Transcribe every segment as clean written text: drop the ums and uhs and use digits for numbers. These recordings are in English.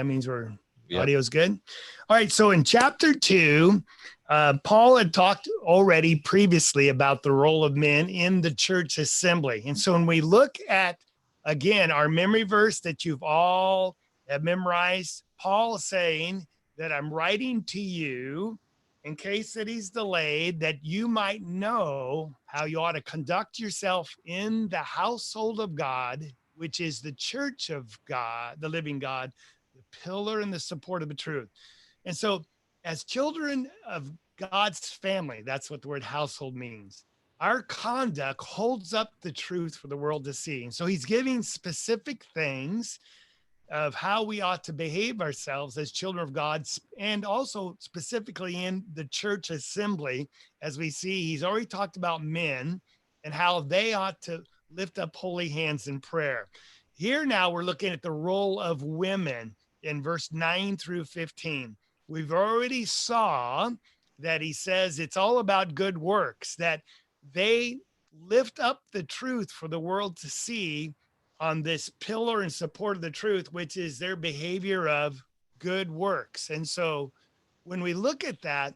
That means we're Yep. audio's good. All right. So in chapter 2, Paul had talked already previously about the role of men in the church assembly. And so when we look at, again, our memory verse that you've all have memorized, Paul is saying that I'm writing to you in case that he's delayed, that you might know how you ought to conduct yourself in the household of God, which is the church of God, the living God, the pillar and the support of the truth. And so as children of God's family, that's what the word household means. Our conduct holds up the truth for the world to see. And so he's giving specific things of how we ought to behave ourselves as children of God, and also specifically in the church assembly. As we see, he's already talked about men and how they ought to lift up holy hands in prayer. Here now we're looking at the role of women in verse 9 through 15. We've already saw that he says it's all about good works, that they lift up the truth for the world to see on this pillar and support of the truth, which is their behavior of good works. And so when we look at that,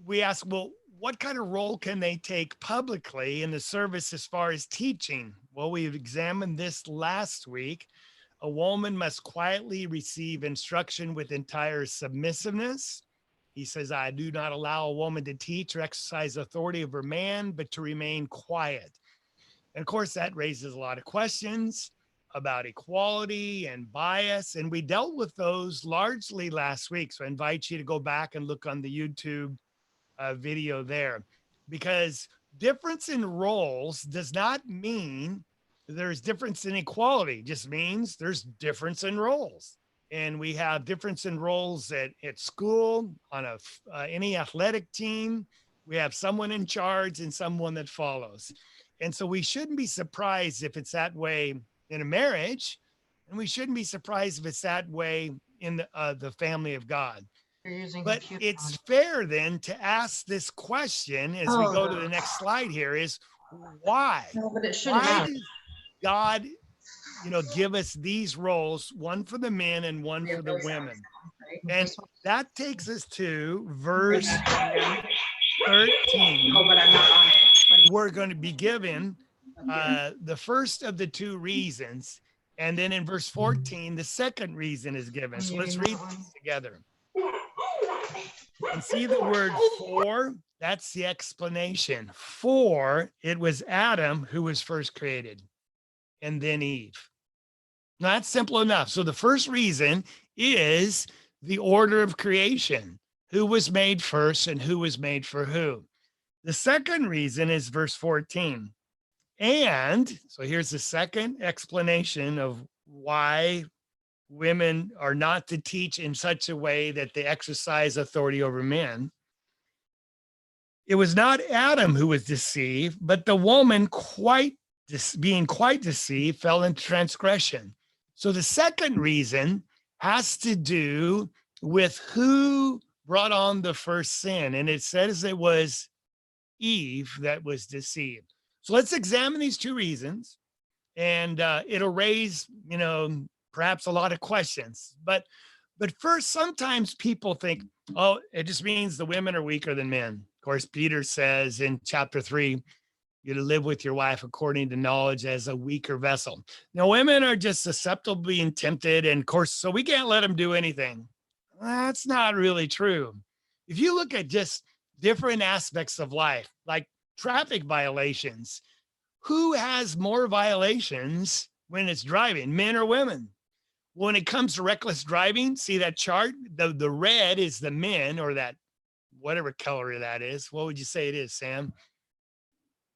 we ask, well, what kind of role can they take publicly in the service as far as teaching? Well, we've examined this last week. A woman must quietly receive instruction with entire submissiveness. He says, I do not allow a woman to teach or exercise authority over man, but to remain quiet. And of course, that raises a lot of questions about equality and bias. And we dealt with those largely last week. So I invite you to go back and look on the YouTube video there, because difference in roles does not mean there's difference in equality. It just means there's difference in roles. And we have difference in roles at school, on any athletic team. We have someone in charge and someone that follows. And so we shouldn't be surprised if it's that way in a marriage, and we shouldn't be surprised if it's that way in the family of God. But it's fair then to ask this question as we go to the next slide here is why? No, but it shouldn't Why matter. does God, give us these roles, one for the men and one for the women? And that takes us to verse 13. Oh, but I'm not on it. We're going to be given the first of the two reasons. And then in verse 14, the second reason is given. So let's read these together. And see the word for, that's the explanation. For it was Adam who was first created, and then Eve. Now that's simple enough. So the first reason is the order of creation. Who was made first and who was made for who? The second reason is verse 14. And so here's the second explanation of why women are not to teach in such a way that they exercise authority over men. It was not Adam who was deceived, but the woman, being quite deceived, fell into transgression. So the second reason has to do with who brought on the first sin. And it says it was Eve that was deceived. So let's examine these two reasons, and it'll raise, perhaps a lot of questions. But first, sometimes people think, oh, it just means the women are weaker than men. Of course, Peter says in chapter 3, you're to live with your wife according to knowledge as a weaker vessel. Now, women are just susceptible to being tempted, and of course, so we can't let them do anything. That's not really true. If you look at just different aspects of life, like traffic violations, who has more violations when it's driving, men or women? When it comes to reckless driving, see that chart? The red is the men, or that whatever color that is. What would you say it is, Sam?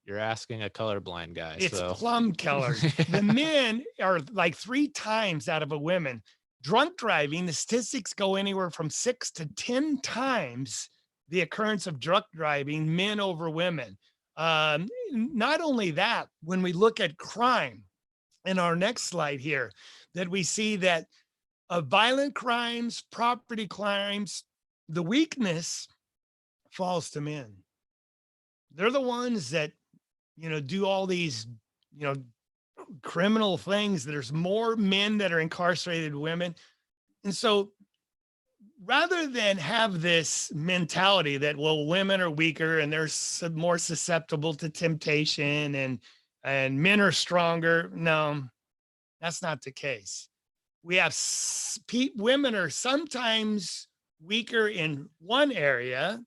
You're asking a colorblind guy. It's so plum color. The men are like 3 times out of a women. Drunk driving, the statistics go anywhere from 6 to 10 times the occurrence of drunk driving, men over women. Not only that, when we look at crime, in our next slide here, that we see that violent crimes, property crimes, the weakness falls to men. They're the ones that, do all these, criminal things. There's more men that are incarcerated than women. And so rather than have this mentality that, well, women are weaker and they're more susceptible to temptation and men are stronger. No, that's not the case. We have women are sometimes weaker in one area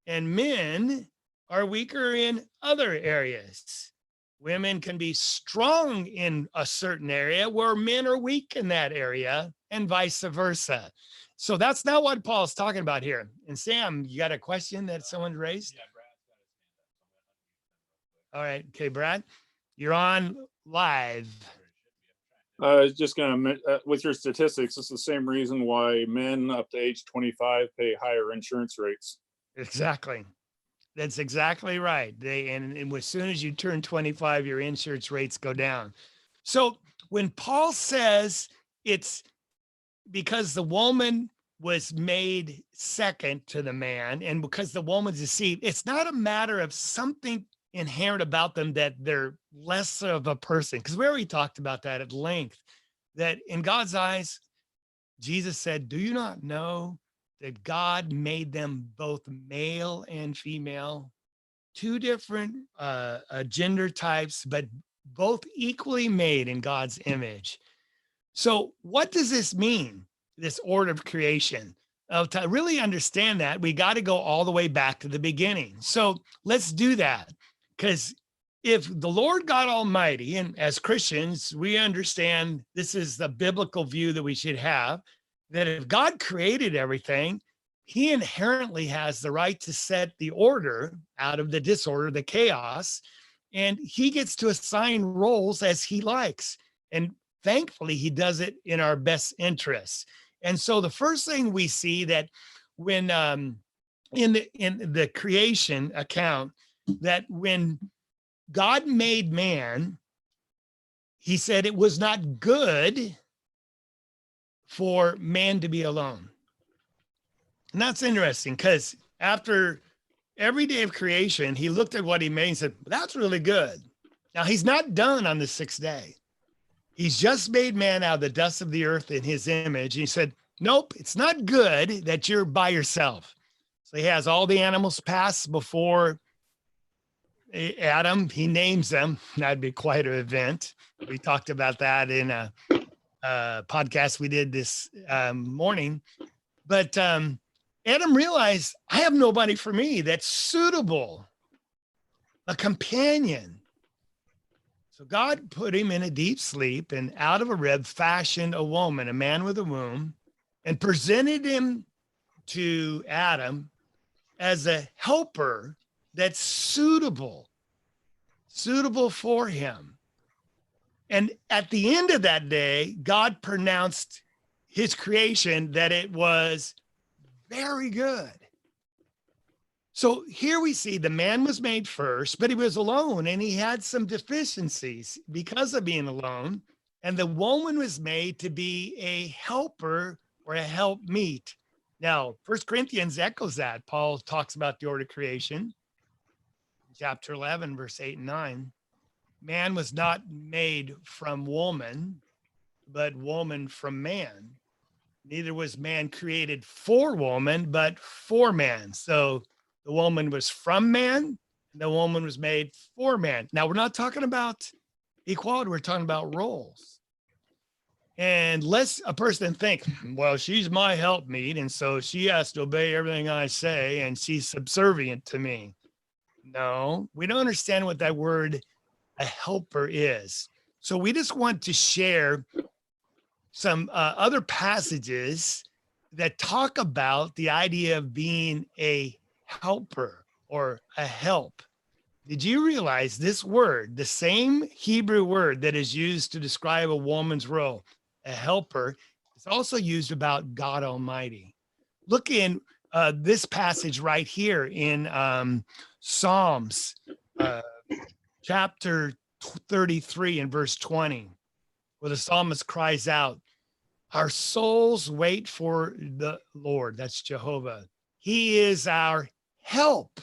and men are weaker in other areas. Women can be strong in a certain area where men are weak in that area and vice versa. So that's not what Paul's talking about here. And Sam, you got a question that someone raised? Yeah, Brad's got his hand up. All right. Okay, Brad, you're on live. I was just going to, with your statistics, it's the same reason why men up to age 25 pay higher insurance rates. Exactly. That's exactly right. And as soon as you turn 25, your insurance rates go down. So when Paul says it's because the woman was made second to the man and because the woman's deceived, it's not a matter of something inherent about them that they're less of a person. Because we already talked about that at length, that in God's eyes, Jesus said, do you not know that God made them both male and female, two different gender types, but both equally made in God's image? So what does this mean, this order of creation? To really understand that, we got to go all the way back to the beginning. So let's do that. Because if the Lord God Almighty, and as Christians, we understand this is the biblical view that we should have, that if God created everything, he inherently has the right to set the order out of the disorder, the chaos, and he gets to assign roles as he likes. And thankfully, he does it in our best interests. And so the first thing we see that when in the creation account, that when God made man, he said it was not good for man to be alone. And that's interesting because after every day of creation, he looked at what he made and said, that's really good. Now he's not done on the sixth day. He's just made man out of the dust of the earth in his image. And he said, nope, it's not good that you're by yourself. So he has all the animals pass before Adam. He names them. That'd be quite an event. We talked about that in a podcast we did this morning. But Adam realized, I have nobody for me that's suitable, a companion. So God put him in a deep sleep and out of a rib fashioned a woman, a man with a womb, and presented him to Adam as a helper that's suitable for him. And at the end of that day, God pronounced his creation that it was very good. So here we see the man was made first, but he was alone and he had some deficiencies because of being alone. And the woman was made to be a helper or a helpmeet. Now, 1 Corinthians echoes that. Paul talks about the order of creation. Chapter 11, verse 8 and 9. Man was not made from woman, but woman from man. Neither was man created for woman, but for man. So the woman was from man, and the woman was made for man. Now, we're not talking about equality. We're talking about roles. And lest a person think, well, she's my helpmeet, and so she has to obey everything I say, and she's subservient to me. No, we don't understand what that word, a helper, is. So we just want to share some other passages that talk about the idea of being a helper or a help. Did you realize this word, the same Hebrew word that is used to describe a woman's role, a helper, is also used about God Almighty? Look in this passage right here in Psalms chapter 33 and verse 20, where the psalmist cries out, our souls wait for the Lord. That's Jehovah. He is our help.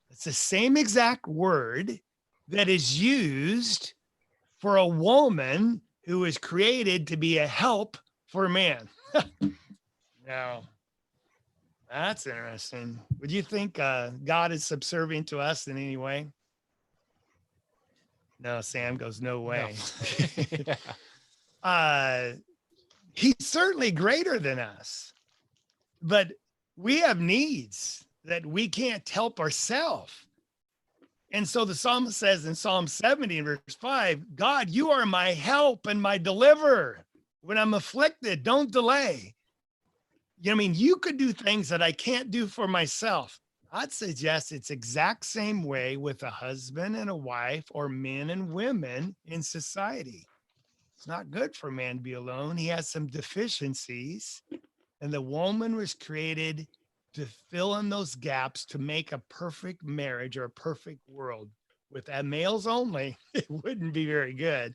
It's the same exact word that is used for a woman who is created to be a help for man. No. That's interesting. Would you think God is subservient to us in any way? No, Sam goes, no way. Yeah. He's certainly greater than us, but we have needs that we can't help ourselves. And so the psalmist says in Psalm 70 verse 5, God, you are my help and my deliverer. When I'm afflicted, don't delay. You know, I mean, you could do things that I can't do for myself. I'd suggest it's exact same way with a husband and a wife or men and women in society. It's not good for a man to be alone. He has some deficiencies, and the woman was created to fill in those gaps to make a perfect marriage or a perfect world. With males only, it wouldn't be very good.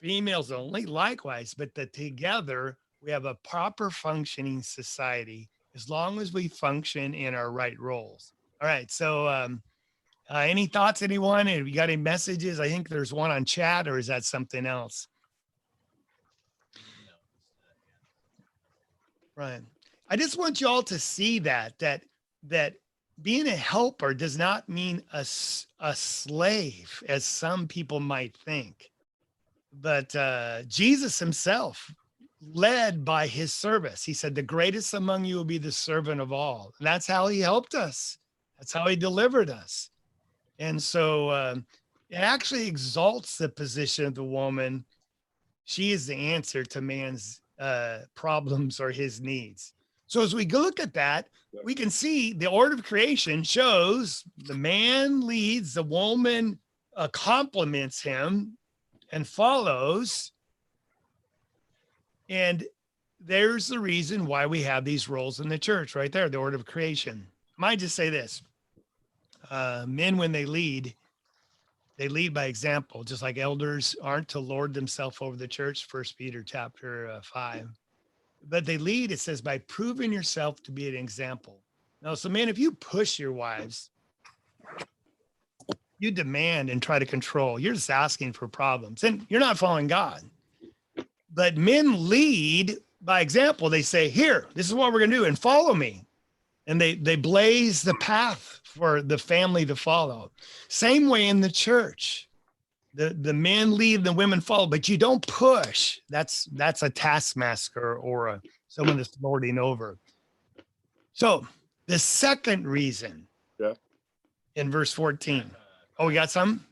Females only, likewise, but together we have a proper functioning society as long as we function in our right roles. All right. So, any thoughts, anyone? Have you got any messages? I think there's one on chat, or is that something else? Right. I just want you all to see that being a helper does not mean a slave, as some people might think. But Jesus himself led by his service. He said, the greatest among you will be the servant of all. And that's how he helped us. That's how he delivered us. And so it actually exalts the position of the woman. She is the answer to man's problems or his needs. So as we look at that, we can see the order of creation shows the man leads, the woman complements him and follows. And there's the reason why we have these roles in the church right there, the order of creation. I might just say this. Men, when they lead by example, just like elders aren't to lord themselves over the church, 1 Peter chapter 5. But they lead, it says, by proving yourself to be an example. Now, so men, if you push your wives, you demand and try to control, you're just asking for problems and you're not following God. But men lead by example. They say, here, this is what we're going to do and follow me. And they blaze the path for the family to follow. Same way in the church. The men lead, the women follow, but you don't push. That's a taskmaster or someone that's lording over. So the second reason in verse 14. Oh, we got some?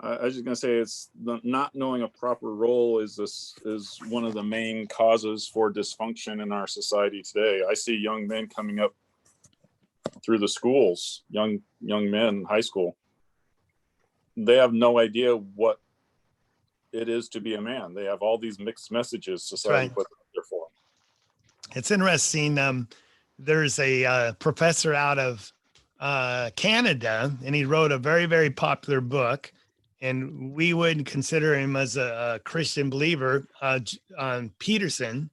I was just gonna say not knowing a proper role is one of the main causes for dysfunction in our society today. I see young men coming up through the schools, young men, high school. They have no idea what it is to be a man. They have all these mixed messages society puts out there for them. It's interesting. There's a professor out of Canada, and he wrote a very, very popular book. And we would consider him as a Christian believer, Peterson.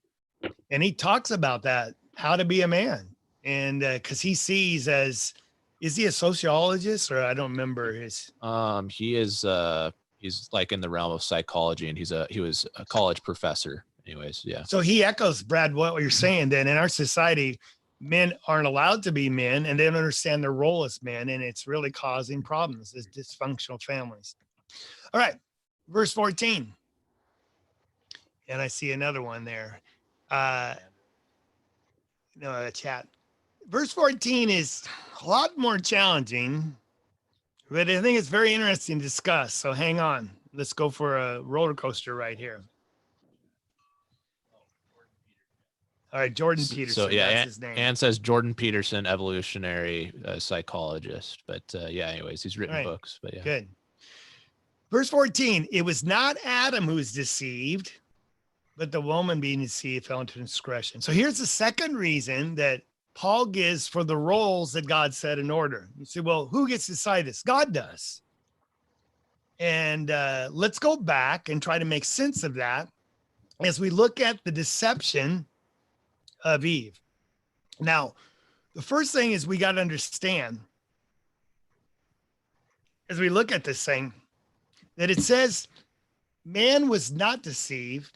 And he talks about that, how to be a man. And because he sees is he a sociologist or I don't remember his? He's like in the realm of psychology, and he was a college professor anyways. Yeah. So he echoes, Brad, what you're saying. Then in our society, men aren't allowed to be men and they don't understand their role as men. And it's really causing problems as dysfunctional families. All right, verse 14. And I see another one there. Chat. Verse 14 is a lot more challenging, but I think it's very interesting to discuss. So hang on. Let's go for a roller coaster right here. All right, Jordan Peterson. So yeah, that's his name. Ann says Jordan Peterson, evolutionary psychologist. But anyways, he's written books. But yeah. Good. Verse 14, it was not Adam who was deceived, but the woman being deceived fell into transgression. So here's the second reason that Paul gives for the roles that God set in order. You say, well, who gets to decide this? God does. And let's go back and try to make sense of that as we look at the deception of Eve. Now, the first thing is we got to understand as we look at this thing, that it says man was not deceived,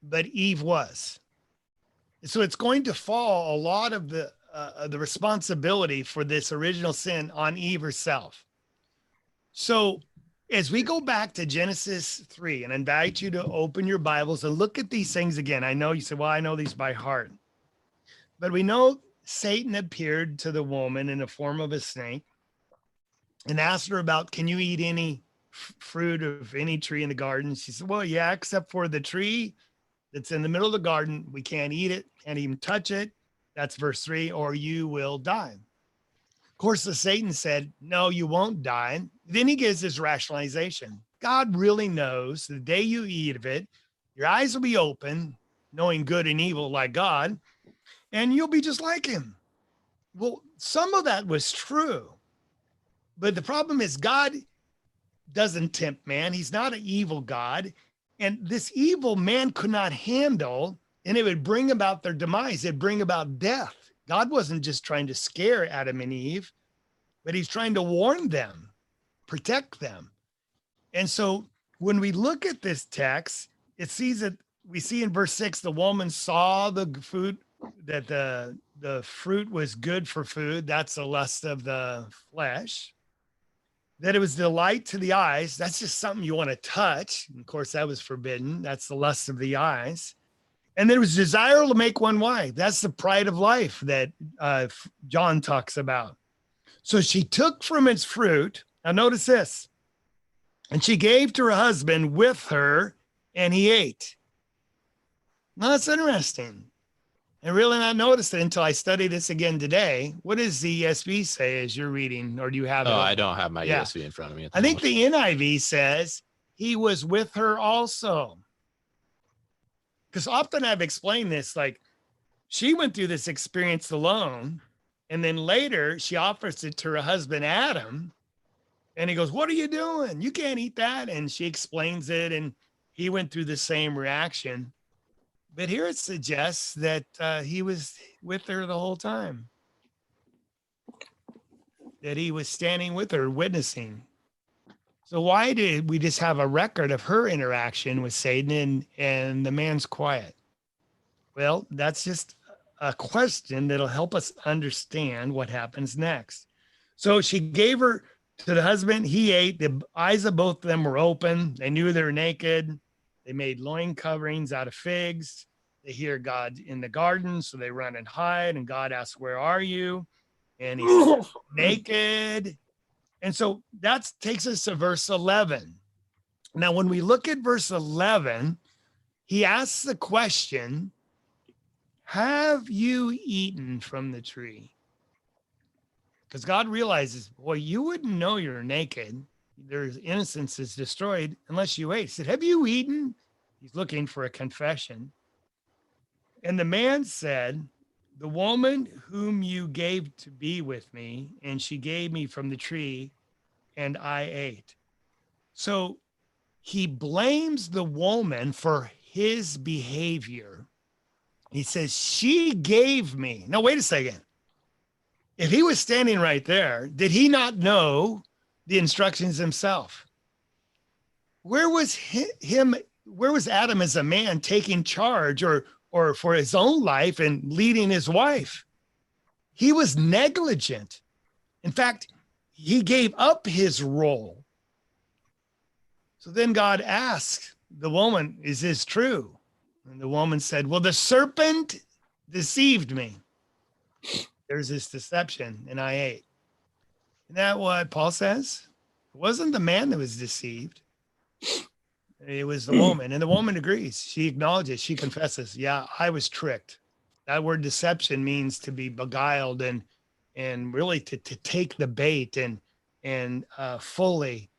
but Eve was. So it's going to fall a lot of the responsibility for this original sin on Eve herself. So as we go back to Genesis 3, and I invite you to open your Bibles and look at these things again. I know you say, well, I know these by heart. But we know Satan appeared to the woman in the form of a snake and asked her about, can you eat any fruit of any tree in the garden? She said, well, yeah, except for the tree that's in the middle of the garden. We can't eat it, can't even touch it. That's verse 3, or you will die. Of course, the Satan said, no, you won't die. Then he gives this rationalization. God really knows the day you eat of it, your eyes will be open, knowing good and evil like God, and you'll be just like him. Well, some of that was true. But the problem is God doesn't tempt man. He's not an evil God. And this evil man could not handle, and it would bring about their demise. It'd bring about death. God wasn't just trying to scare Adam and Eve, but he's trying to warn them, protect them. And so when we look at this text, it sees that we see in verse 6, the woman saw the food, that the fruit was good for food. That's the lust of the flesh. That it was delight to the eyes. That's just something you want to touch. And of course, that was forbidden. That's the lust of the eyes. And there was desire to make one wife. That's the pride of life that John talks about. So she took from its fruit. Now notice this. And she gave to her husband with her, and he ate. Now that's interesting. I really not noticed it until I studied this again today. What does the ESV say as you're reading, or do you have it? Oh, I don't have my ESV in front of me. I think the NIV says he was with her also. Because often I've explained this, like she went through this experience alone, and then later she offers it to her husband, Adam, and he goes, what are you doing? You can't eat that. And she explains it, and he went through the same reaction. But here it suggests that he was with her the whole time, that he was standing with her, witnessing. So why did we just have a record of her interaction with Satan and the man's quiet? Well, that's just a question that'll help us understand what happens next. So she gave her to the husband. He ate. The eyes of both of them were open. They knew they were naked. They made loin coverings out of figs. They hear God in the garden, so they run and hide. And God asks, where are you? And he's naked. And so that takes us to verse 11. Now, when we look at verse 11, he asks the question, have you eaten from the tree? Because God realizes, boy, you wouldn't know you're naked. Their innocence is destroyed unless you ate. He said, have you eaten? He's looking for a confession. And the man said, the woman whom you gave to be with me, and she gave me from the tree, and I ate. So he blames the woman for his behavior. He says, she gave me. Now, wait a second. If he was standing right there, did he not know the instructions himself? Where was him? Where was Adam as a man taking charge or for his own life and leading his wife? He was negligent. In fact, he gave up his role. So then God asked the woman, is this true? And the woman said, well, the serpent deceived me. There's this deception, and I ate. Isn't that what Paul says? It wasn't the man that was deceived. It was the woman, and the woman agrees. She acknowledges, she confesses, yeah, I was tricked. That word deception means to be beguiled and really to take the bait and fully,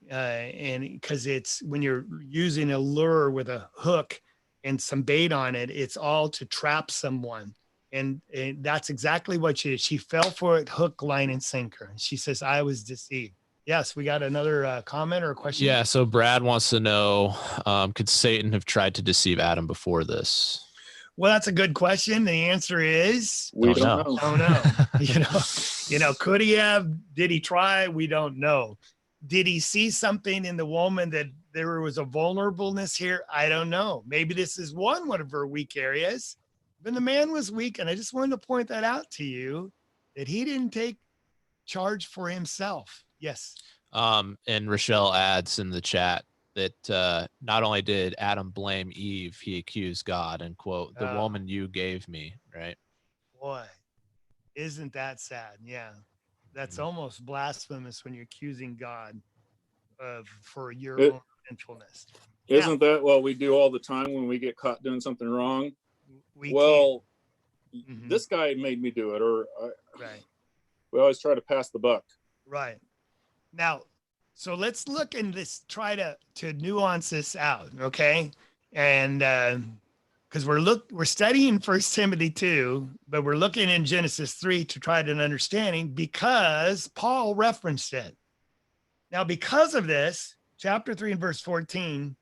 and because it's when you're using a lure with a hook and some bait on it, it's all to trap someone. And that's exactly what she did. She fell for it, hook, line, and sinker. She says, I was deceived. Yes, we got another comment or a question. Yeah, so Brad wants to know, could Satan have tried to deceive Adam before this? Well, that's a good question. The answer is We don't know. Don't know. Could he have? Did he try? We don't know. Did he see something in the woman there was a vulnerableness here. I don't know. Maybe this is one of her weak areas. But the man was weak, and I just wanted to point that out to you, that he didn't take charge for himself. Yes. And Rochelle adds in the chat that not only did Adam blame Eve, he accused God and quote, the woman you gave me, right? Boy, isn't that sad? Yeah. That's almost blasphemous when you're accusing God for your own sinfulness. Isn't that what we do all the time when we get caught doing something wrong? This guy made me do it, or right. We always try to pass the buck. Right. Now, so let's look and try to nuance this out, okay? And because we're studying 1 Timothy 2, but we're looking in Genesis 3 to try to an understanding because Paul referenced it. Now, because of this, chapter 3 and verse 14,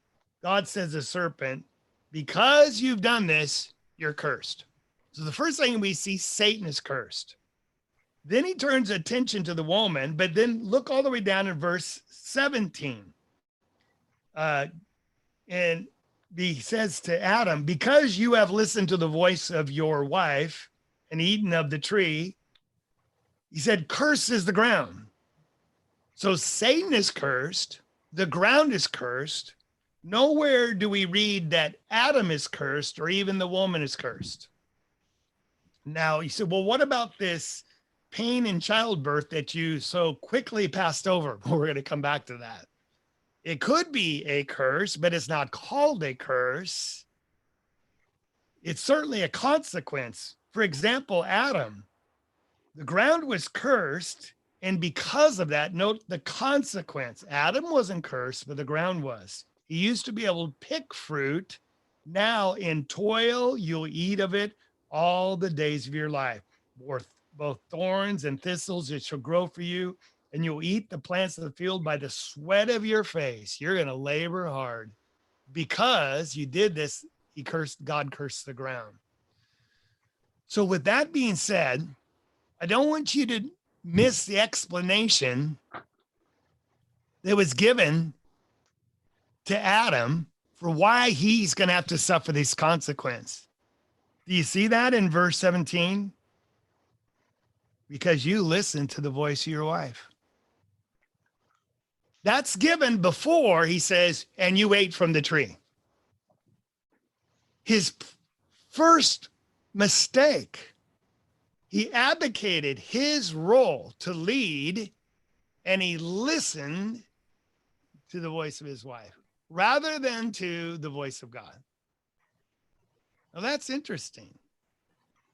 God says to the serpent, because you've done this, you're cursed. So the first thing we see, Satan is cursed. Then he turns attention to the woman, but then look all the way down in verse 17. And he says to Adam, because you have listened to the voice of your wife and eaten of the tree, he said, cursed is the ground. So Satan is cursed. The ground is cursed. Nowhere do we read that Adam is cursed or even the woman is cursed. Now, you said, well, what about this pain in childbirth that you so quickly passed over? We're going to come back to that. It could be a curse, but it's not called a curse. It's certainly a consequence. For example, Adam, the ground was cursed, and because of that, note the consequence. Adam wasn't cursed, but the ground was. He used to be able to pick fruit. Now in toil, you'll eat of it all the days of your life. Both thorns and thistles, it shall grow for you, and you'll eat the plants of the field by the sweat of your face. You're going to labor hard. Because you did this, God cursed the ground. So with that being said, I don't want you to miss the explanation that was given to Adam for why he's going to have to suffer these consequences. Do you see that in verse 17? Because you listened to the voice of your wife. That's given before he says, and you ate from the tree. His first mistake, he abdicated his role to lead, and he listened to the voice of his wife rather than to the voice of God. Now that's interesting.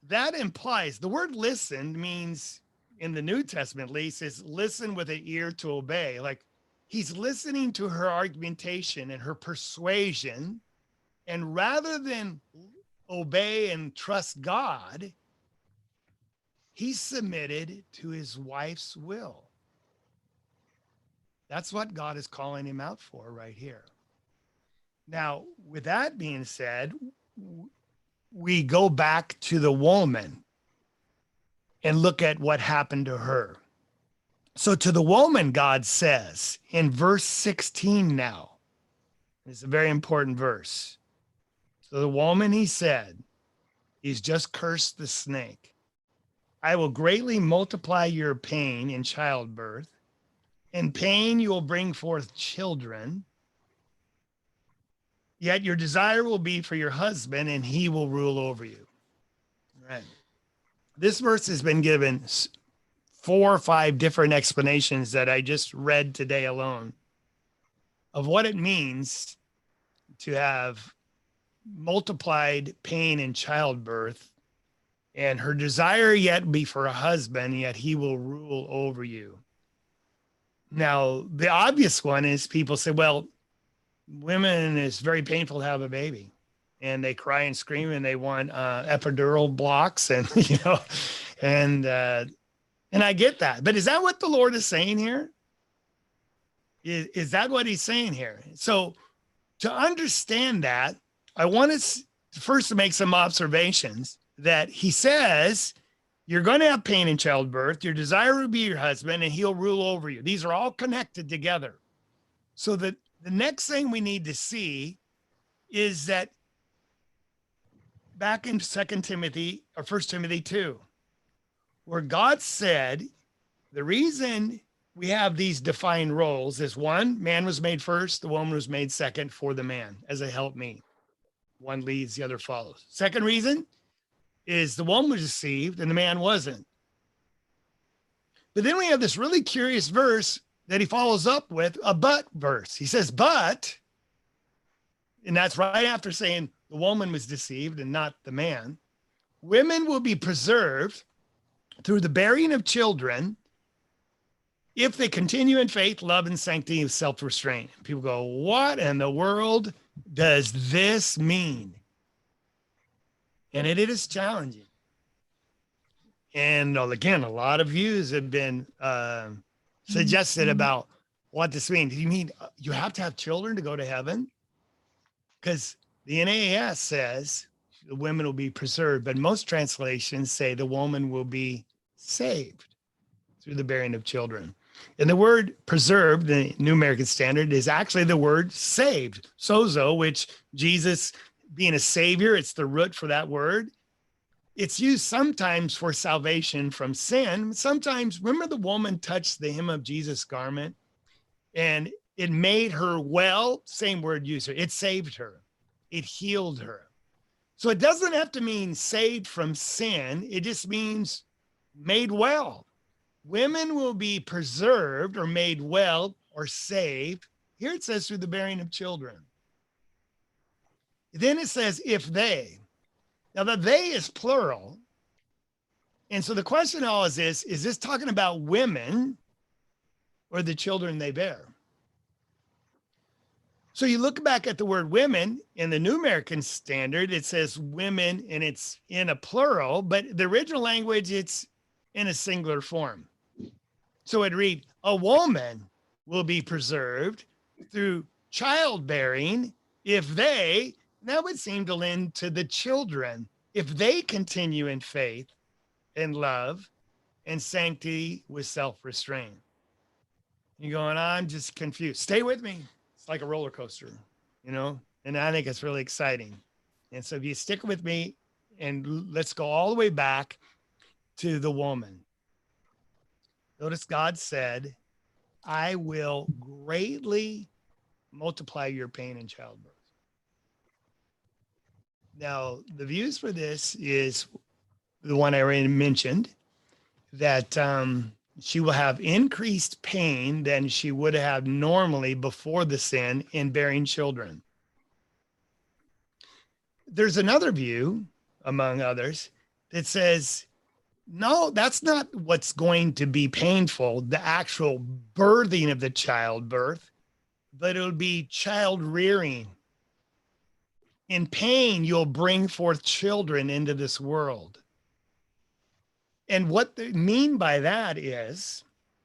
That implies the word listen means, in the New Testament at least, is listen with an ear to obey. Like he's listening to her argumentation and her persuasion, and rather than obey and trust God, he submitted to his wife's will. That's what God is calling him out for right here. Now, with that being said, we go back to the woman and look at what happened to her. So to the woman, God says in verse 16 now, it's a very important verse. So the woman, he said, he's just cursed the snake. I will greatly multiply your pain in childbirth. In pain, you will bring forth children. Yet your desire will be for your husband, and he will rule over you. Right. This verse has been given 4 or 5 different explanations that I just read today alone of what it means to have multiplied pain in childbirth, and her desire yet be for a husband, yet he will rule over you. Now, the obvious one is people say, well, women, it's very painful to have a baby, and they cry and scream and they want epidural blocks, and and I get that. But is that what the Lord is saying here? Is that what he's saying here? So to understand that, I want us first to make some observations that he says, you're going to have pain in childbirth. Your desire will be your husband, and he'll rule over you. These are all connected together. So that The next thing we need to see is that back in 2 Timothy or 1 Timothy 2, where God said the reason we have these defined roles is one, man was made first, the woman was made second for the man as a helpmeet. One leads, the other follows. Second reason is the woman was deceived and the man wasn't. But then we have this really curious verse that he follows up with a but verse. He says, but, and that's right after saying the woman was deceived and not the man, women will be preserved through the bearing of children if they continue in faith, love, and sanctity of self-restraint. People go, what in the world does this mean? And it is challenging. And again, a lot of views have been suggested about what this means. Do you mean you have to have children to go to heaven? Because the NAS says the women will be preserved, but most translations say the woman will be saved through the bearing of children. And the word preserved, the New American Standard, is actually the word saved, sozo, which Jesus being a savior, it's the root for that word. It's used sometimes for salvation from sin. Sometimes, remember the woman touched the hem of Jesus' garment and it made her well, same word user. It saved her. It healed her. So it doesn't have to mean saved from sin. It just means made well. Women will be preserved or made well or saved. Here it says through the bearing of children. Then it says if they. Now the they is plural. And so the question always is this talking about women or the children they bear? So you look back at the word women in the New American Standard, it says women and it's in a plural, but the original language, it's in a singular form. So it read, a woman will be preserved through childbearing if they, that would seem to lend to the children, if they continue in faith and love and sanctity with self-restraint. You're going, I'm just confused. Stay with me. It's like a roller coaster, you know, and I think it's really exciting. And so if you stick with me and let's go all the way back to the woman. Notice God said, I will greatly multiply your pain in childbirth. Now, the views for this is the one I already mentioned, that she will have increased pain than she would have normally before the sin in bearing children. There's another view, among others, that says, no, that's not what's going to be painful, the actual birthing of the childbirth, but it'll be child rearing. In pain, you'll bring forth children into this world. And what they mean by that is,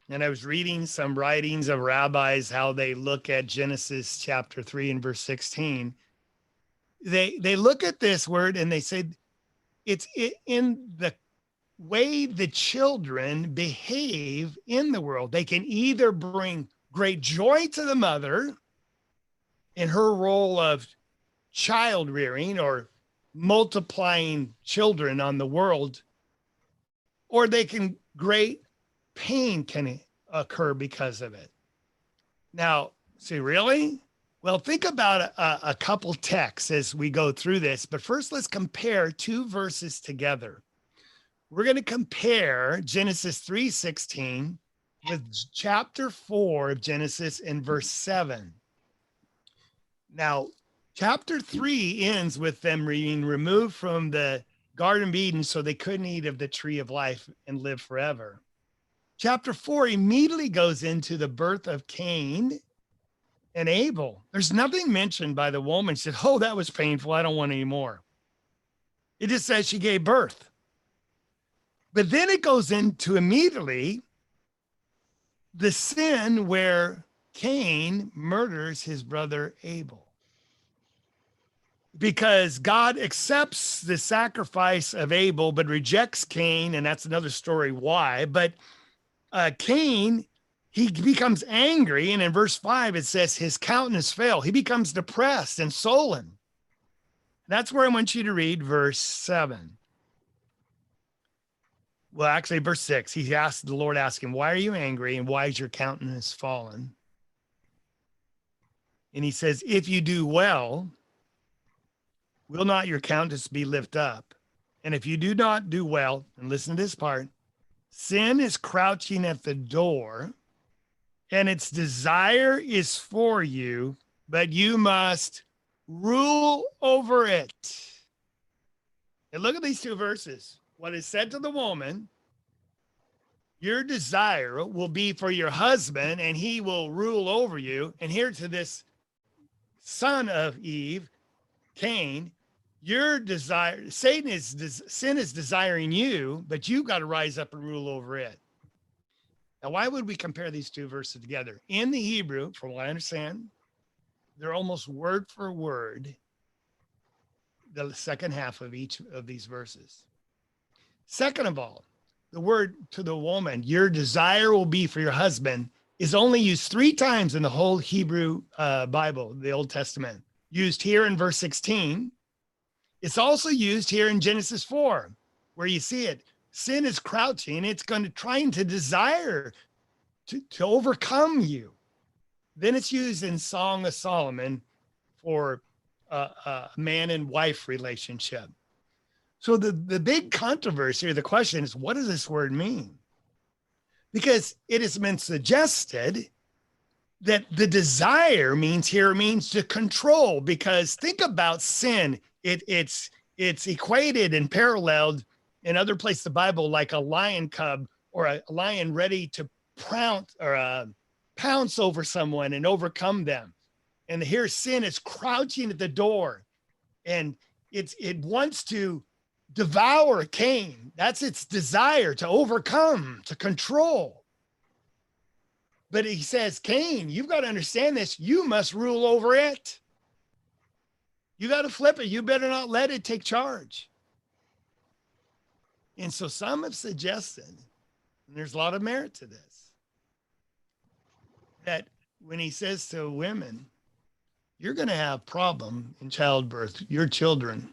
and I was reading some writings of rabbis, how they look at Genesis chapter 3 and verse 16. They look at this word and they say, it's in the way the children behave in the world. They can either bring great joy to the mother in her role of child rearing or multiplying children on the world, or they can great pain can occur because of it. Now, see, really? Well, think about a couple texts as we go through this, but first let's compare two verses together. We're going to compare Genesis 3:16 with chapter 4 of Genesis in verse 7. Now, chapter 3 ends with them being removed from the Garden of Eden so they couldn't eat of the tree of life and live forever. Chapter 4 immediately goes into the birth of Cain and Abel. There's nothing mentioned by the woman. She said, oh, that was painful. I don't want any more. It just says she gave birth. But then it goes into immediately the sin where Cain murders his brother Abel. Because God accepts the sacrifice of Abel, but rejects Cain, and that's another story why. But Cain, he becomes angry. And in verse 5, it says his countenance fell. He becomes depressed and sullen. That's where I want you to read verse 7. Well, actually, verse 6, the Lord asked him, why are you angry and why is your countenance fallen? And he says, if you do well, will not your countenance be lifted up? And if you do not do well, and listen to this part, sin is crouching at the door, and its desire is for you, but you must rule over it. And look at these two verses. What is said to the woman, your desire will be for your husband, and he will rule over you. And here to this son of Eve, Cain, your desire, sin is desiring you, but you've got to rise up and rule over it. Now, why would we compare these two verses together? In the Hebrew, from what I understand, they're almost word for word the second half of each of these verses. Second of all, the word to the woman, your desire will be for your husband, is only used 3 times in the whole Hebrew Bible, the Old Testament. Used here in verse 16. It's also used here in Genesis 4, where you see it. Sin is crouching. It's trying to desire to overcome you. Then it's used in Song of Solomon for a man and wife relationship. So the big controversy or the question is, what does this word mean? Because it has been suggested that the desire means to control, because think about sin. It's equated and paralleled in other places of the Bible like a lion cub or a lion ready to pounce over someone and overcome them. And here sin is crouching at the door, and it wants to devour Cain. That's its desire, to overcome, to control. But he says, Cain, you've got to understand this. You must rule over it. You got to flip it. You better not let it take charge. And so some have suggested, and there's a lot of merit to this, that when he says to women, you're going to have problem in childbirth. Your children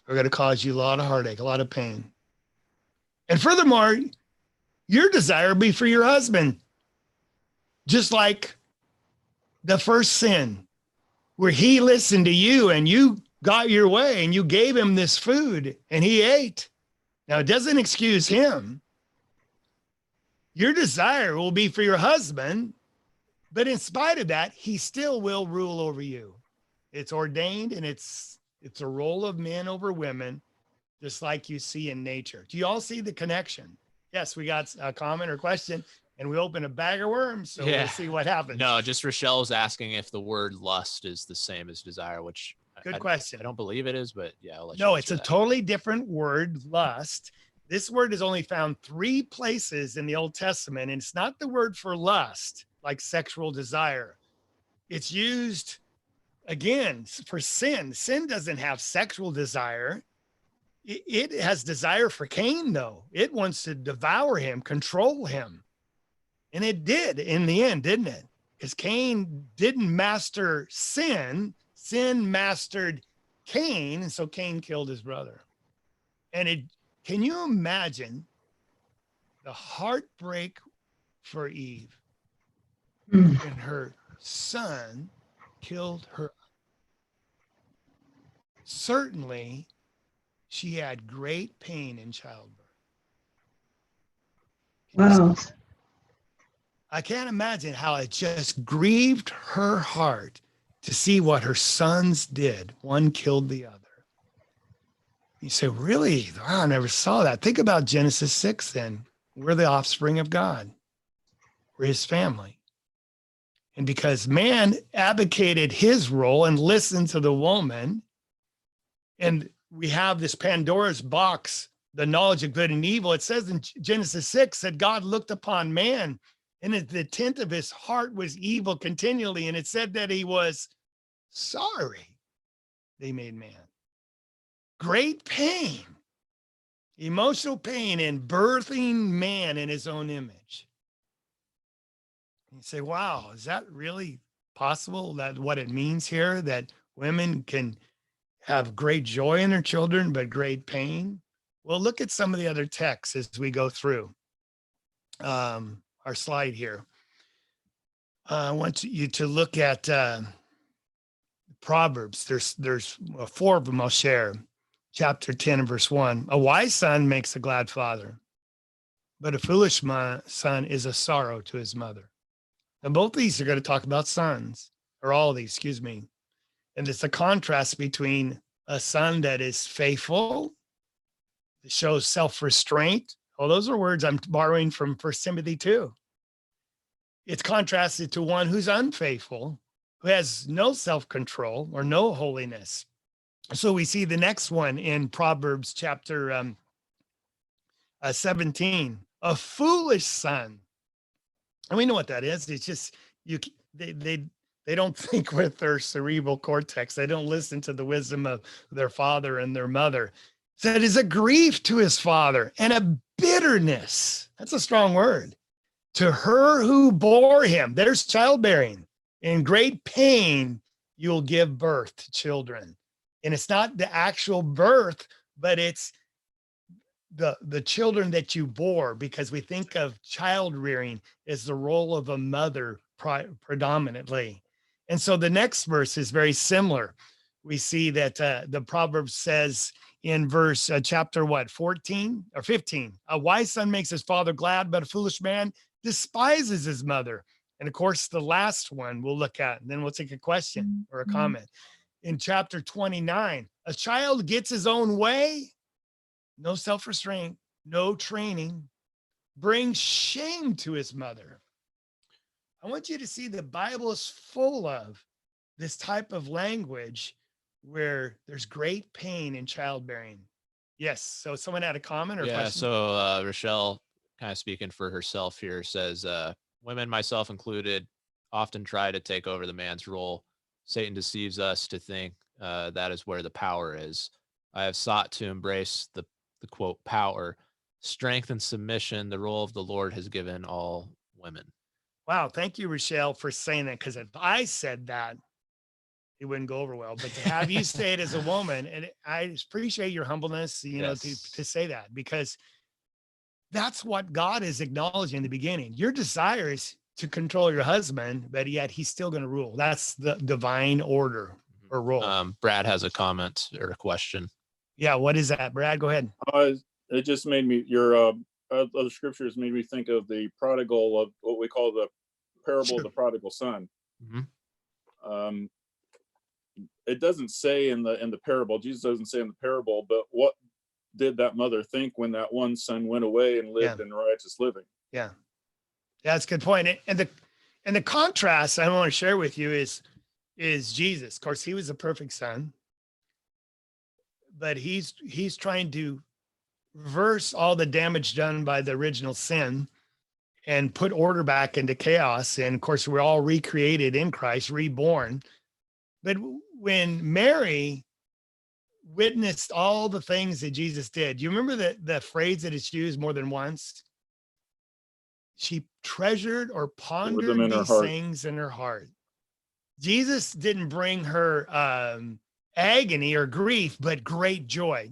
are going to cause you a lot of heartache, a lot of pain. And furthermore, your desire will be for your husband. Just like the first sin, where he listened to you and you got your way and you gave him this food and he ate. Now, it doesn't excuse him. Your desire will be for your husband, but in spite of that, he still will rule over you. It's ordained, and it's a role of men over women, just like you see in nature. Do you all see the connection? Yes, we got a comment or question. And we open a bag of worms, so we'll see what happens. No, just Rochelle was asking if the word lust is the same as desire, which good question. I don't believe it is, but yeah, I'll let you No, it's a that. totally different word, lust. This word is only found 3 places in the Old Testament, and it's not the word for lust, like sexual desire. It's used, again, for sin. Sin doesn't have sexual desire. It has desire for Cain, though. It wants to devour him, control him. And it did in the end, didn't it? Because Cain didn't master sin. Sin mastered Cain. And so Cain killed his brother. And can you imagine the heartbreak for Eve when her son killed her? Certainly, she had great pain in childbirth. Wow. I can't imagine how it just grieved her heart to see what her sons did. One killed the other. You say, really? Wow, I never saw that. Think about Genesis 6 then. We're the offspring of God. We're his family. And because man abdicated his role and listened to the woman, and we have this Pandora's box, the knowledge of good and evil. It says in Genesis 6 that God looked upon man, and the intent of his heart was evil continually. And it said that he was sorry they made man. Great pain, emotional pain in birthing man in his own image. You say, wow, is that really possible? That what it means here, that women can have great joy in their children, but great pain? Well, look at some of the other texts as we go through our slide here. I want you to look at Proverbs. There's four of them I'll share. Chapter 10 and verse 1. A wise son makes a glad father, but a foolish son is a sorrow to his mother. And both these are going to talk about sons, or all of these, excuse me. And it's a contrast between a son that is faithful, that shows self-restraint. Oh, those are words I'm borrowing from 1 Timothy 2. It's contrasted to one who's unfaithful, who has no self-control or no holiness. So we see the next one in Proverbs chapter 17, a foolish son. And we know what that is. It's just they don't think with their cerebral cortex. They don't listen to the wisdom of their father and their mother. So it is a grief to his father and a bitterness. That's a strong word. To her who bore him. There's childbearing. In great pain, you'll give birth to children. And it's not the actual birth, but it's the children that you bore, because we think of child rearing as the role of a mother predominantly. And so the next verse is very similar. We see that the Proverbs says in verse chapter 14 or 15, a wise son makes his father glad, but a foolish man despises his mother. And of course, the last one we'll look at, and then we'll take a question or a comment. In chapter 29, a child gets his own way, no self-restraint, no training, brings shame to his mother. I want you to see the Bible is full of this type of language where there's great pain in childbearing. Yes. So someone had a comment or question? So Rochelle, kind of speaking for herself here, says, women, myself included, often try to take over the man's role. Satan deceives us to think that is where the power is. I have sought to embrace the quote power, strength, and submission the role of the Lord has given all women. Wow. Thank you, Rochelle, for saying that. Because if I said that, it wouldn't go over well. But to have you say it as a woman, and I appreciate your humbleness, to say that, because that's what God is acknowledging in the beginning. Your desire is to control your husband, but yet he's still going to rule. That's the divine order or role. Brad has a comment or a question. Yeah, what is that, Brad? Go ahead. It just made me, your other scriptures made me think of the prodigal, of what we call the parable of the prodigal son. Mm-hmm. It doesn't say in the parable, Jesus doesn't say in the parable, but what did that mother think when that one son went away and lived in righteous living? Yeah, that's a good point. And the contrast I want to share with you is Jesus. Of course, he was a perfect son, but he's trying to reverse all the damage done by the original sin and put order back into chaos. And of course, we're all recreated in Christ, reborn. But when Mary witnessed all the things that Jesus did, you remember the phrase that is used more than once? She treasured or pondered these things in her heart. Jesus didn't bring her agony or grief, but great joy.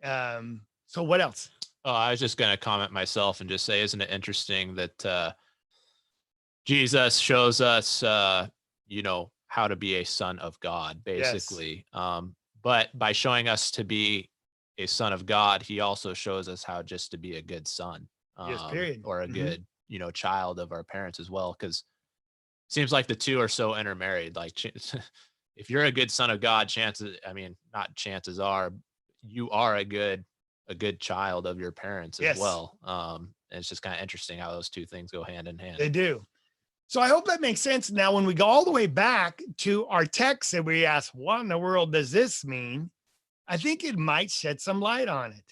So what else? Oh, I was just going to comment myself and just say, isn't it interesting that Jesus shows us, how to be a son of God, basically. Yes. But by showing us to be a son of God, he also shows us how just to be a good son. Yes, period. Or a good, child of our parents as well. Because it seems like the two are so intermarried. Like if you're a good son of God, not chances are, you are a good child of your parents as well. And it's just kind of interesting how those two things go hand in hand. They do. So I hope that makes sense. Now, when we go all the way back to our text and we ask, what in the world does this mean? I think it might shed some light on it.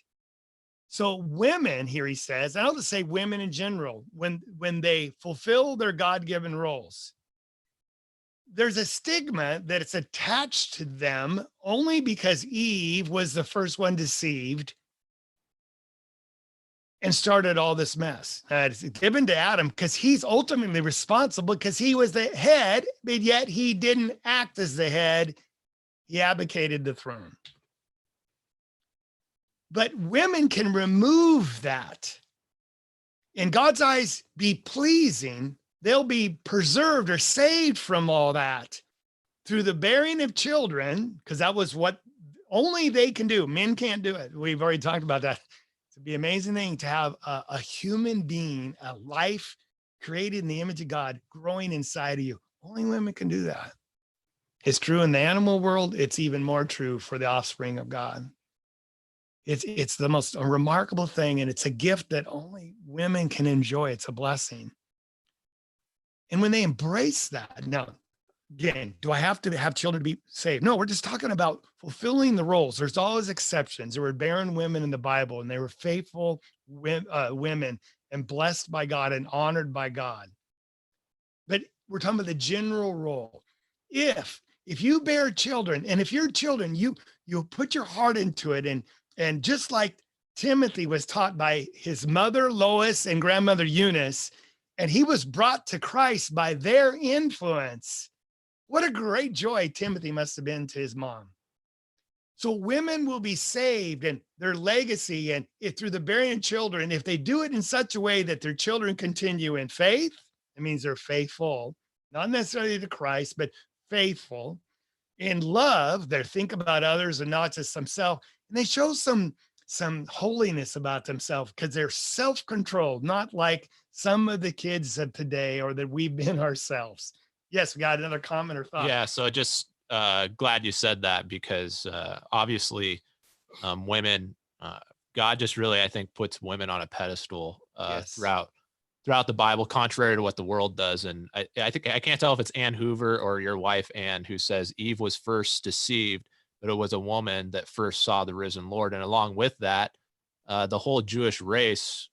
So women, here he says, and I'll just say women in general, when they fulfill their God-given roles, there's a stigma that it's attached to them only because Eve was the first one deceived. and started all this mess. It's given to Adam because he's ultimately responsible because he was the head, but yet he didn't act as the head. He abdicated the throne. But women can remove that. In God's eyes, be pleasing. They'll be preserved or saved from all that through the bearing of children, because that was what only they can do. Men can't do it. We've already talked about that. It'd be an amazing thing to have a human being, a life created in the image of God growing inside of you. Only women can do that. It's true in the animal world. It's even more true for the offspring of God. It's the most remarkable thing, and it's a gift that only women can enjoy. It's a blessing. And when they embrace that, now, again, do I have to have children to be saved? No, we're just talking about fulfilling the roles. There's always exceptions. There were barren women in the Bible, and they were faithful women and blessed by God and honored by God. But we're talking about the general role. If you bear children, and if your children, you put your heart into it, and just like Timothy was taught by his mother Lois and grandmother Eunice, and he was brought to Christ by their influence. What a great joy Timothy must have been to his mom. So women will be saved, and their legacy, and if through the bearing of children, if they do it in such a way that their children continue in faith, it means they're faithful, not necessarily to Christ, but faithful. In love, they think about others and not just themselves. And they show some holiness about themselves because they're self-controlled, not like some of the kids of today or that we've been ourselves. Yes, we got another comment or thought. Yeah, so just glad you said that, because obviously women, God just really, I think, puts women on a pedestal Yes. throughout the Bible, contrary to what the world does. And I think, I can't tell if it's Ann Hoover or your wife, Ann, who says Eve was first deceived, but it was a woman that first saw the risen Lord. And along with that, the whole Jewish race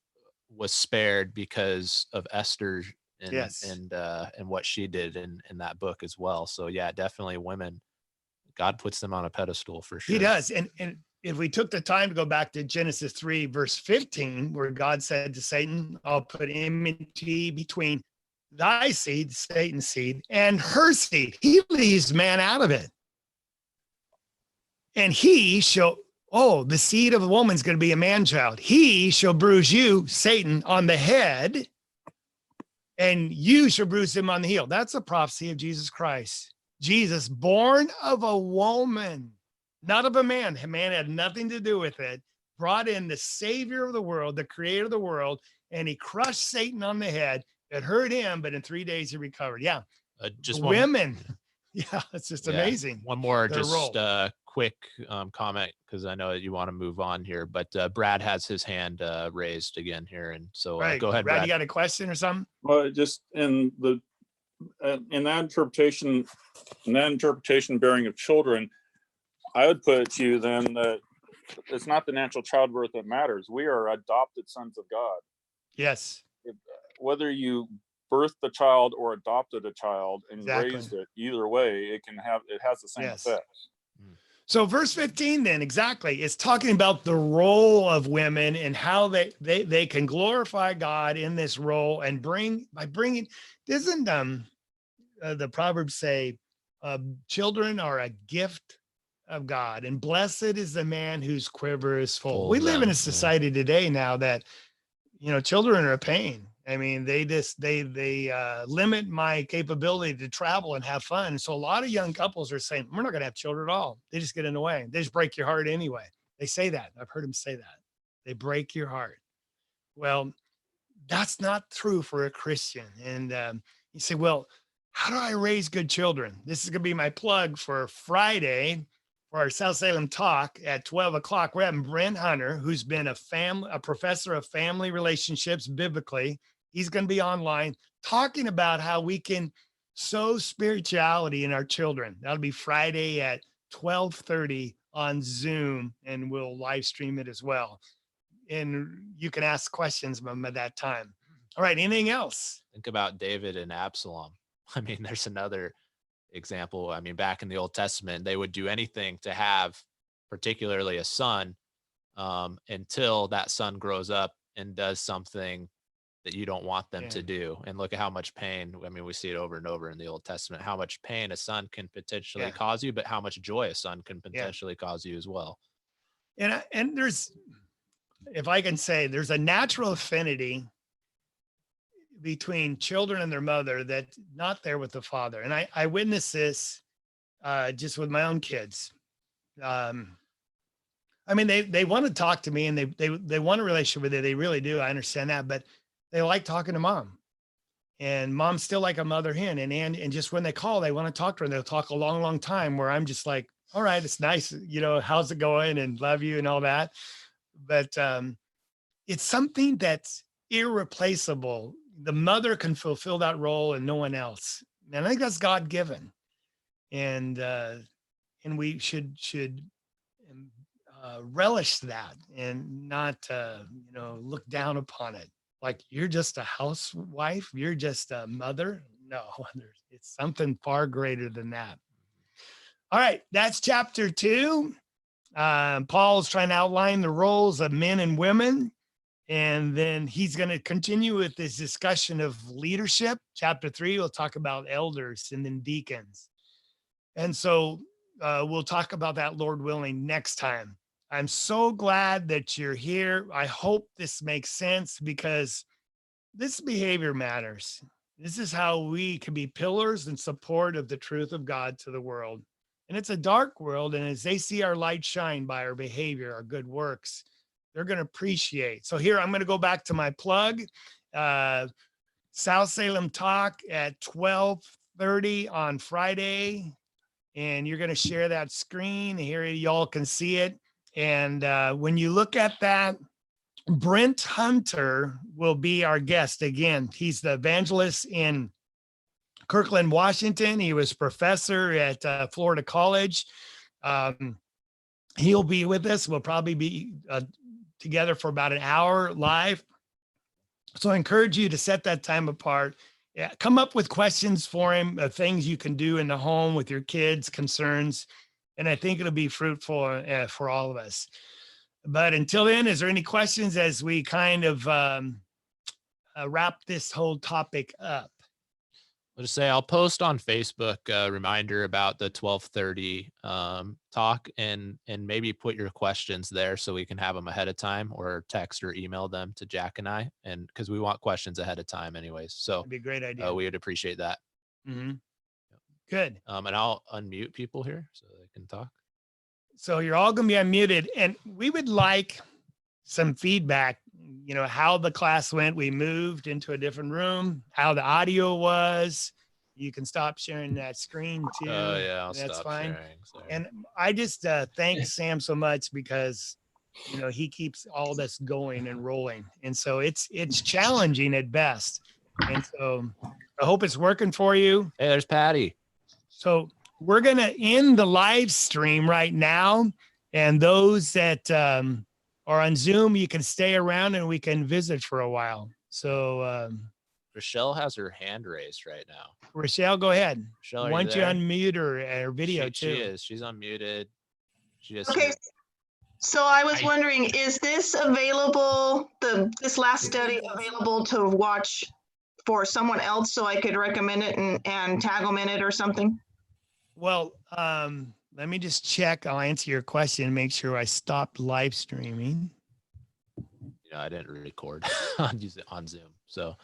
was spared because of Esther and, Yes. and what she did in that book as well. So yeah, definitely women, God puts them on a pedestal for sure. He does. And if we took the time to go back to Genesis 3, verse 15, where God said to Satan, I'll put enmity between thy seed, Satan's seed, and her seed. He leaves man out of it. And he shall, the seed of a woman's going to be a man child. He shall bruise you, Satan, on the head, and you shall bruise him on the heel. That's a prophecy of Jesus Christ. Jesus, born of a woman, not of a man. A man had nothing to do with it. Brought in the Savior of the world, the creator of the world, and he crushed Satan on the head. It hurt him, but in 3 days he recovered. Yeah. Just women. Yeah, it's just amazing. One more Their just role. quick comment, because I know that you want to move on here, but Brad has his hand raised again here. And so Right. go ahead, Brad. You got a question or something? Well, just in that interpretation, bearing of children, I would put it to you then that it's not the natural childbirth that matters. We are adopted sons of God. Yes. Whether you birthed the child or adopted a child and Exactly. raised it, either way, it has the same Yes. effect. So verse 15 then, exactly, is talking about the role of women and how they can glorify God in this role and doesn't the Proverbs say children are a gift of God, and blessed is the man whose quiver is full. We live in a society today now that, children are a pain. I mean, they limit my capability to travel and have fun. So a lot of young couples are saying, we're not going to have children at all. They just get in the way. They just break your heart anyway. They say that. I've heard them say that. They break your heart. Well, that's not true for a Christian. And you say, well, how do I raise good children? This is going to be my plug for Friday for our South Salem talk at 12 o'clock. We're having Brent Hunter, who's been a professor of family relationships biblically. He's going to be online talking about how we can sow spirituality in our children. That'll be Friday at 12:30 on Zoom, and we'll live stream it as well. And you can ask questions at that time. All right. Anything else? Think about David and Absalom. I mean, there's another example. I mean, back in the Old Testament, they would do anything to have particularly a son until that son grows up and does something that you don't want them Yeah. to do. And look at how much pain, I mean, we see it over and over in the Old Testament, how much pain a son can potentially Yeah. cause you, but how much joy a son can potentially cause you as well. And there's, if I can say, there's a natural affinity between children and their mother that's not there with the father. And I witnessed this just with my own kids. I mean, they want to talk to me and they want a relationship with you. They really do. I understand that, but they like talking to mom, and mom's still like a mother hen. And just when they call, they want to talk to her, and they'll talk a long, long time, where I'm just like, all right, it's nice. How's it going? And love you and all that. But it's something that's irreplaceable. The mother can fulfill that role and no one else. And I think that's God given. And we should relish that and not look down upon it like you're just a housewife, you're just a mother. No, it's something far greater than that. All right, that's chapter 2. Paul's trying to outline the roles of men and women, and then he's going to continue with this discussion of leadership. Chapter 3, we'll talk about elders and then deacons. And so we'll talk about that, Lord willing, next time. I'm so glad that you're here. I hope this makes sense, because this behavior matters. This is how we can be pillars in support of the truth of God to the world. And it's a dark world. And as they see our light shine by our behavior, our good works, they're going to appreciate. So here, I'm going to go back to my plug. South Salem Talk at 12:30 on Friday. And you're going to share that screen. Here, y'all can see it. And when you look at that, Brent Hunter will be our guest again. He's the evangelist in Kirkland, Washington. He was professor at Florida College. He'll be with us. We'll probably be together for about an hour live. So I encourage you to set that time apart. Yeah, come up with questions for him, things you can do in the home with your kids, concerns. And I think it'll be fruitful for all of us. But until then, is there any questions as we kind of wrap this whole topic up? I'll just say I'll post on Facebook a reminder about the 12:30 talk, and maybe put your questions there so we can have them ahead of time, or text or email them to Jack and I, and because we want questions ahead of time anyways. So That'd be a great idea. we would appreciate that. Mm-hmm. Good. And I'll unmute people here so they can talk. So you're all going to be unmuted, and we would like some feedback, how the class went. We moved into a different room, how the audio was. You can stop sharing that screen too. Oh yeah, I'll that's stop fine. sharing. Sorry. And I just thank Sam so much, because he keeps all this going and rolling. And so it's challenging at best. And so I hope it's working for you. Hey, there's Patty. So we're going to end the live stream right now. And those that are on Zoom, you can stay around and we can visit for a while. So Rochelle has her hand raised right now. Rochelle, go ahead. Rochelle, Why don't you there? unmute her video too? She is. She's unmuted. She just Okay, so I was wondering, is this available, this last study available to watch for someone else, so I could recommend it and tag them in it or something? Well, let me just check. I'll answer your question and make sure I stopped live streaming. I didn't record on Zoom. So